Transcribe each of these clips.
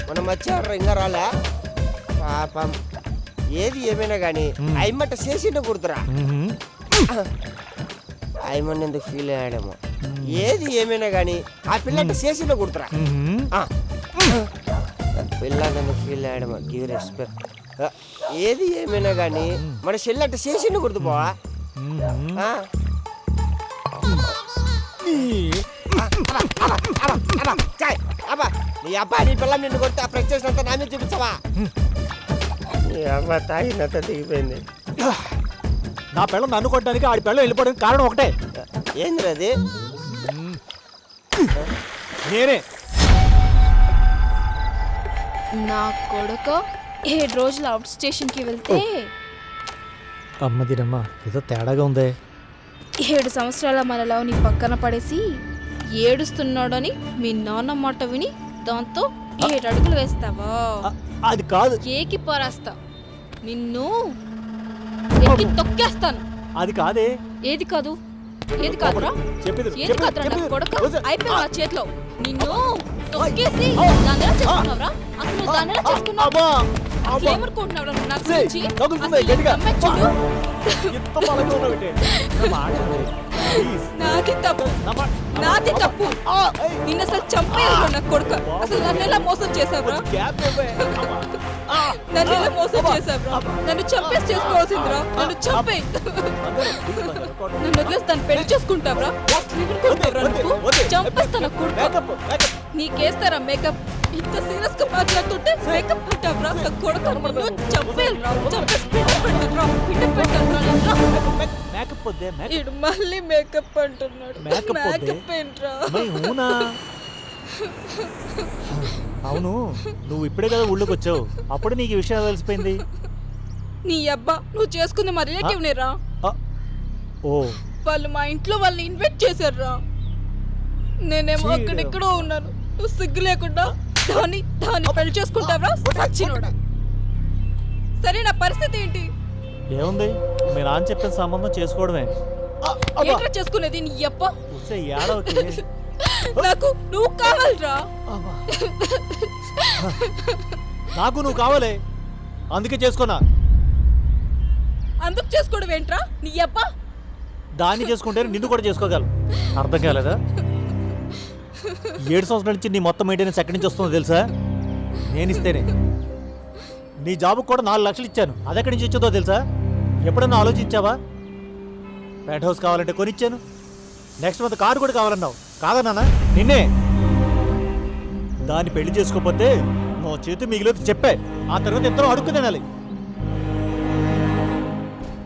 మనం వచ్చారు ఇంకా రాలే పాపం. ఏది ఏమైనా కానీ అయ్యమ్మట చేసిండే కుడుతురా. అయ్యమ్మని ఎందుకు ఫీల్ అయ్యాడేమో. ఏది ఏమైనా కానీ ఆ పిల్లంటే చేసిండే కుడుతురా. పిల్లని ఎందుకు ఫీల్ అయ్యాడేమో. Give respect. ఏది ఏమైనా కానీ మన చెల్లంటే చేసిండే కుడుతు పోవా. నీ అబ్బా నీ పిల్ల నిన్ను కొడితే ఆ ఫ్రెక్చర్స్ అంతా నా మీద చూపించవా. నీ అబ్బా తాగినంత దిగిపోయింది. నా పిల్ల నన్ను కొట్టడానికి ఆడి పిల్ల వెళ్ళిపోవడానికి కారణం ఒకటే. ఏంది అది? నేనే. నా కొడుకు 7 రోజులు అవుట్ స్టేషన్కి వెళ్తే అమ్మదిరమ్మ ఏదో తేడాగా ఉందే. 7 సంవత్సరాల మనలో నీ పక్కన పడేసి ఏడుస్తున్నాడని మీ నాన్న మాట విని దాంతో 7 అడుగులు వేస్తావా? అది కాదు. ఏకి పారేస్తా నిన్ను, ఎక్కి తొక్కేస్తాను. అది కాదే. ఏది కాదు? ఏది కాదురా? ఏది కాదురా నా కొడుకు? అయిపోయావు నా చేతిలో. నిన్ను తొక్కేసి దానిలా చేసుకున్నావురా. అసలు దానిలా చేసుకున్నావు. అసలు ఏమనుకుంటున్నావురా నువ్వు నా గురించి? నాది తప్పు, నాది తప్పు. నిన్న అసలు చంపేయాలి నా కొడుకు. అసలు నన్ను ఎలా మోసం చేసావురా? నన్ను ఎలా మోసం చేసావురా? నన్ను చంపేసి చేసుకోవాల్సిందిరా. నన్ను చంపే. నన్ను వదిలేసి దాన్ని పెళ్లి చేసుకుంటావురా? చంపేస్తాను కొడుకు. నీకేస్తారా మేకప్? ఇంత సీరియస్ గా మాట్లాడుతుంటే మేకప్ పెట్టావురా నా కొడుకు. చంపేయాలిరా. చంపేసి ఇడు మళ్ళీ మేకప్ అంటున్నాడు. మేకప్ ఏంట్రా? అవును, నువ్వు ఇప్పుడే కదా ఊళ్ళోకి వచ్చావు. అప్పుడు నీకు ఈ విషయం తెలిసిపోయింది. నీ అబ్బా నువ్వు చేసుకుంది మా రిలేటివ్ నేరా. ఓ, వాళ్ళు మా ఇంట్లో వాళ్ళని ఇన్వైట్ చేశారురా. నేనేమో అక్కడెక్కడో ఉన్నాను. నువ్వు సిగ్గు లేకుండా దాన్ని పెళ్లి చేసుకుంటావరా? సచ్చినోడా. సరే నా పరిస్థితి ఏంటి? ఏముంది, మీ నాన్న చెప్పిన సంబంధం చేసుకోవడమే. ఏంట్రా చేసుకునేది? నీ అబ్బా ఏడవకి. నాకు నువ్వు కావాలిరా. నాకు నువ్వు కావాలే, అందుకే చేసుకున్నా. అందుకు చేసుకోవడం ఏంట్రా? నీ అబ్బా దాన్ని చేసుకుంటే నిన్ను కూడా చేసుకోగలను. అర్థం కాలేదా? 7 సంవత్సరాల నుంచి నీ మొత్తం మెయింటెనెన్స్ ఎక్కడి నుంచి వస్తుందో తెలుసా? నేను ఇస్తేనే. నీ జాబుకు కూడా 4 లక్షలు ఇచ్చాను. అది ఎక్కడి నుంచి వచ్చేదో తెలుసా? ఎప్పుడన్నా ఆలోచించావా? పెంట్ హౌస్ కావాలంటే కొనిచ్చాను. నెక్స్ట్ మంత్ కారు కూడా కావాలన్నావు. కాదన్నా నిన్నే. దాన్ని పెళ్లి చేసుకోకపోతే నా చేతి మిగిలేదు చెప్పే. ఆ తర్వాత ఎంతో అడుక్కు తినాలి.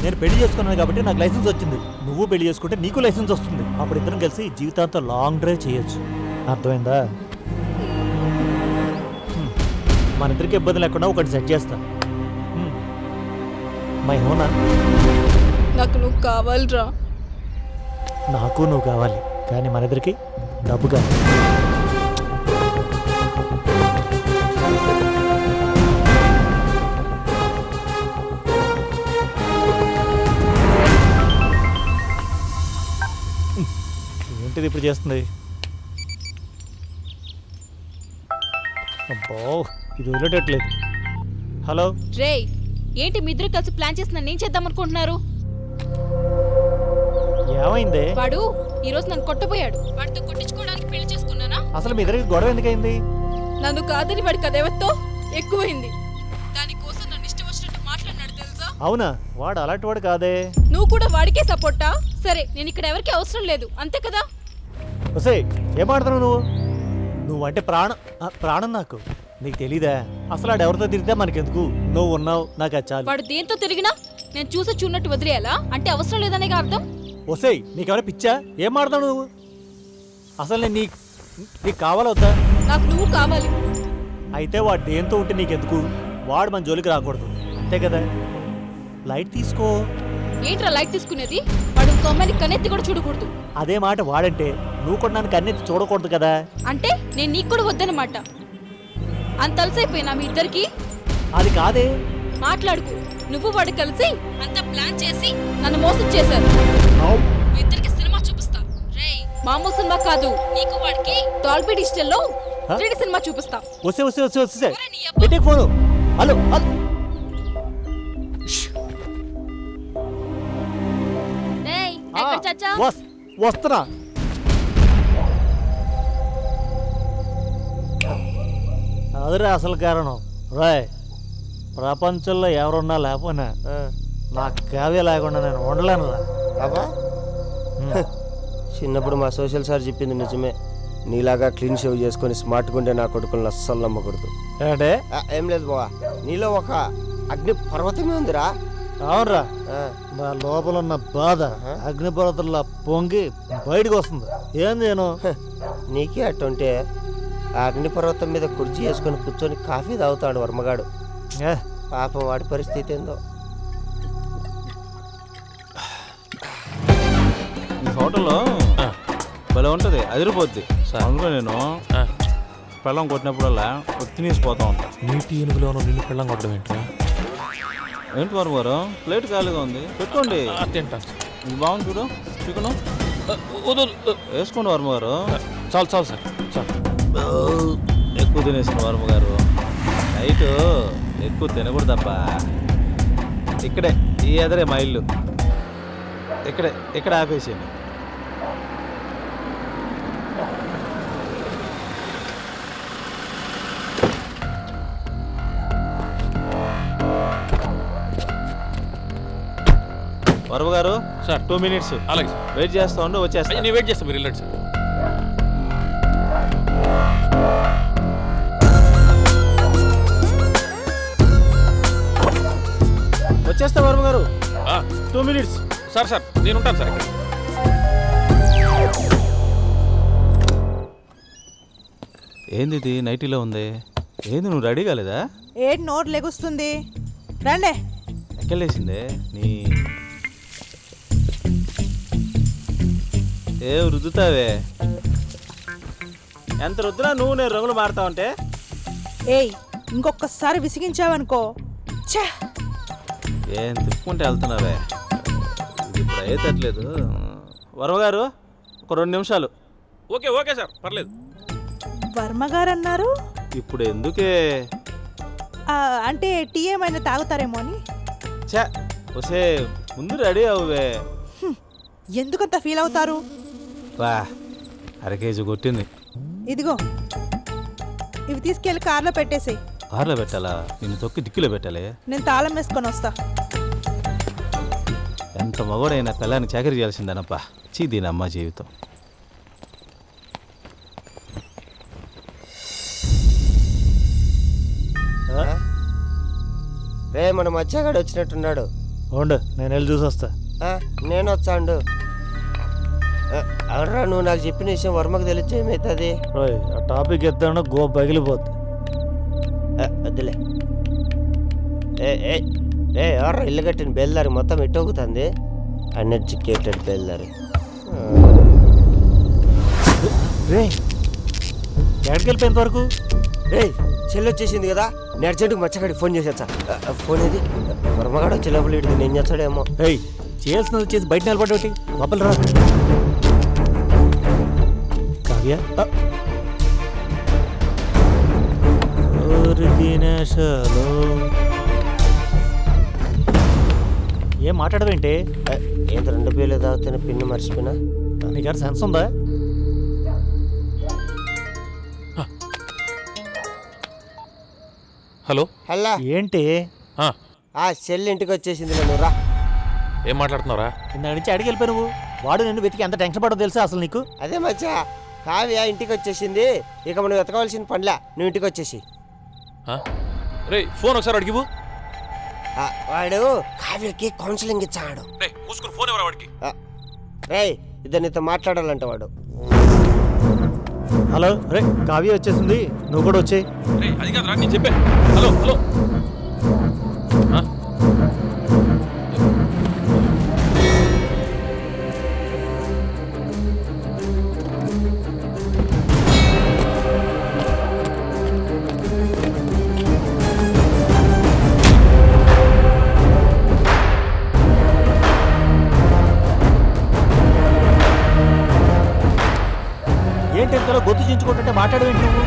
నేను పెళ్లి చేసుకున్నాను కాబట్టి నాకు లైసెన్స్ వచ్చింది. నువ్వు పెళ్లి చేసుకుంటే నీకు లైసెన్స్ వస్తుంది. అప్పుడు ఇద్దరం కలిసి జీవితాంతం లాంగ్ డ్రైవ్ చేయొచ్చు. అర్థమైందా? మన ఇద్దరికి ఇబ్బంది లేకుండా ఒకటి సెట్ చేస్తా. మై హోనా. నాకు నువ్వు కావాలిరా. నాకు నువ్వు కావాలి, కానీ మన ఇద్దరికి డబ్బు కావాలి. ఏంటిది ఇప్పుడు చేస్తుంది? అబ్బో, ఇది వదిలేటట్లేదు. హలో రే, ఏంటి మీ ఇద్దరు కలిసి ప్లాన్ చేసి నన్ను ఏం చేద్దాం అనుకుంటున్నారు? ఏమైంది? వాడు ఈ రోజు నన్ను కొట్టబోయాడు. వాడితో కొట్టించుకోవడానికి పెళ్లి చేసుకున్నానా? అసలు మీ ఇద్దరికి గొడవ ఎందుకైంది? నన్ను కాదని వాడికి అదేవత్తో ఎక్కువైంది. దానికోసం నన్ను ఇష్టం వచ్చినట్టు మాట్లాడినాడు తెలుసా? అవునా? వాడు అలాంటి వాడు కాదే. నువ్వు కూడా వాడికే సపోర్టా? సరే, నేను ఇక్కడ ఎవరికి అవసరం లేదు, అంతే కదా? ఒసే, ఏం ఆడుతున్నావు నువ్వంటే ప్రాణం నాకు. నీకు తెలీదా? అసలు ఆడు ఎవరితో తిరిగితే మనకెందుకు? నువ్వు ఉన్నావు, నాకు అది చాలు. వాడు దేంతో తిరిగినా నేను చూసి చూడనట్టు వదిలేయాలా? అంటే అవసరం లేదనే అర్థం. ఒసే, నీకెవరైనా పిచ్చా? ఏం ఆడతావు నువ్వు? అసలు నేను నీకు కావాలా వద్దా? నాకు నువ్వు కావాలి. అయితే వాడు దేంతో ఉంటే నీకెందుకు? వాడు మన జోలికి రాకూడదు, అంతే కదా? లైట్ తీసుకో. ఏంట్రా లైట్ తీసుకునేది? వాడు ఇంకో అమ్మాయిని కన్నెత్తి కూడా చూడకూడదు. అదే మాట వాడంటే నువ్వు కూడా నన్ను కన్నెత్తి చూడకూడదు కదా? అంటే నేను నీకు కూడా వద్దనమాట. అంత అలసైపోయినా మీ ఇద్దరికి? అది కాదే. మాట్లాడుకు. నువ్వు వాడు కలిసి అంత ప్లాన్ చేసి నన్ను మోసం చేశారు. మీ ఇద్దరికి సినిమా చూపిస్తా. రేయ్, మామూలు సినిమా కాదు. నీకు వాడికి డాల్బీ డిజిటల్లో 3D సినిమా చూపిస్తా. వస్తే వస్తే వస్తే వస్తే పెట్టే ఫోను. Hello hello. వస్తున్నా. అదిరే అసలు కారణం. రాయ్, ప్రపంచంలో ఎవరున్నా లేకపోయినా నా కావ్య లేకుండా నేను ఉండలేను రా. అబ్బా చిన్నప్పుడు మా సోషల్ సార్ చెప్పింది నిజమే. నీలాగా క్లీన్ షేవ్ చేసుకొని స్మార్ట్గా ఉండే నా కొడుకులను అస్సలు నమ్మకూడదు. ఏంటే? ఏం లేదు బావా, నీలో ఒక అగ్ని పర్వతమే ఉందిరా. అవునరా, నా లోపల ఉన్న బాధ అగ్నిపర్వతంలో పొంగి బయటకు వస్తుంది. ఏం నేను నీకే అట్టుంటే ఆ అగ్నిపర్వతం మీద కుర్చీ వేసుకొని కూర్చొని కాఫీ తాగుతాడు వర్మగాడు. పాపం వాడి పరిస్థితి ఏందో. ఈ హోటల్లో భలే ఉంటుంది, అదిరిపోద్ది. అందులో నేను పెళ్ళం కొట్టినప్పుడల్లా తినేసిపోతా ఉంటా. నీటి ఏనుగులోనూ నిన్ను పెళ్ళం కొట్టడం ఏంట్రా? ఏంటి వారు ప్లేట్ ఖాళీగా ఉంది, పెట్టుకోండి. తింటాను. ఇది బాగుంది చూడు, చికెను వేసుకోండి వర్మ గారు. చాలు చాలు సార్, చాలు. ఎక్కువ తినేసిన వర్మ గారు, నైట్ ఎక్కువ తినకూడదబ్బా. ఇక్కడే ఈ ఎదరే మా ఇల్లు, ఇక్కడ ఆపేసేయండి. వర్మ గారు సార్ 2 minutes అలాగే వెయిట్ చేస్తా ఉండు, వచ్చేస్తా. నేను వెయిట్ చేస్తాను, మీరు వెళ్ళండి సార్. వచ్చేస్తా వర్మ గారు, 2 minutes. సార్ సార్ నేను ఉంటాను సార్ ఇక్కడ. ఏంది ఇది నైటీలో ఉంది? ఏంది నువ్వు రెడీ కాలేదా? ఏడు నోట్ లెగుస్తుంది, రండే. ఎక్కలేసిందే నీ ఏ రుద్దుతావే? ఎంత రుద్దునా నువ్వు నేను రంగులు మారుతా ఉంటే. ఏయ్, ఇంకొకసారి విసిగించావనుకో. ఛే, ఏం తిప్పుకుంటే వెళ్తున్నావే? ఇది ఇప్పుడు అయ్యేటట్లేదు. వర్మ గారు ఒక 2 నిమిషాలు. ఓకే ఓకే సార్, పర్లేదు. వర్మగారు అన్నారు. ఇప్పుడు ఎందుకే? అంటే టీ ఏమైనా తాగుతారేమో అని. ఛా వసే, ముందు రెడీ అవ్వే. ఎందుకంత ఫీల్ అవుతారు? వా, 1/2 kg కొట్టింది. ఇదిగో, ఇవి తీసుకెళ్ళి కార్లో పెట్టేసేయ్. కార్లో పెట్టాలా? నిన్ను తొక్కి డిక్కీలో పెట్టాలి. నేను తాళం వేసుకొని వస్తా. ఎంత మగోడైనా పిల్లానికి చాకరీ చేయాల్సిందేనప్పా. చీ దీని అమ్మ జీవితం. రే, మన మధ్యగాడు వచ్చినట్టున్నాడు. ఉండు, నేను వెళ్ళి చూసి వస్తా. నేను వచ్చాండు. అవునరా, నువ్వు నాకు చెప్పిన విషయం వర్మకు తెలిస్తే ఏమవుతుంది? రోయ్, ఆ టాపిక్ ఎత్తాను గో పగిలిపోద్ది. వద్దులే. ఎవరు ఇల్లు కట్టిన బేల్దారి మొత్తం ఎట్టోగుతుంది. అన్ఎడ్యుకేటెడ్ బేల్దారి. రే, ఎక్కడికి వెళ్ళిపోయేంత వరకు? రే, చెల్లి వచ్చేసింది కదా, నేను అర్జెంటుగా మచ్చగాడికి ఫోన్ చేసేచ్చా. ఫోన్ ఏది? వర్మగాడు వచ్చే లోపల ఇటు నేను చేస్తాడేమో. ఏయ్, చేయాల్సినది చేసి బయట నిలబడి లోపల రా. కావ్య, ఏం మాట్లాడవేంటి? ఏంత 2 పేర్లు తాగుతున్న పిన్ను మర్చిపోయినా. నీకు సెన్స్ ఉందా? హలో, హలో, ఏంటి? చెల్లి ఇంటికి వచ్చేసింది. నువ్వు రా. ఏం మాట్లాడుతున్నారా? ఇందాక నుంచి అడిగి వెళ్ళిపోయి నువ్వు. వాడు నిన్ను వెతికి ఎంత టెన్షన్ పడో తెలుసా అసలు నీకు? అదే మచ్చా, కావ్య ఇంటికి వచ్చేసింది. ఇక మనం వెతకవలసిన పనిలే, నువ్వు ఇంటికి వచ్చేసి. రే, ఫోన్ ఒకసారి అడిగివు. వాడు కావ్యకి కౌన్సిలింగ్ ఇచ్చాడు. రే, మూసుకుని ఫోన్ ఎవరా వాడికి? రే, ఇద్దరు నీతో మాట్లాడాలంట వాడు. హలో, రే కావ్య వచ్చేసింది, నువ్వు కూడా వచ్చే. రే, అది కాదు రా, నేను చెప్పే. Hello hello. ఏంటి ఎంతలో గొత్తు చించుకుంటుంటే మాట్లాడవేంటి నువ్వు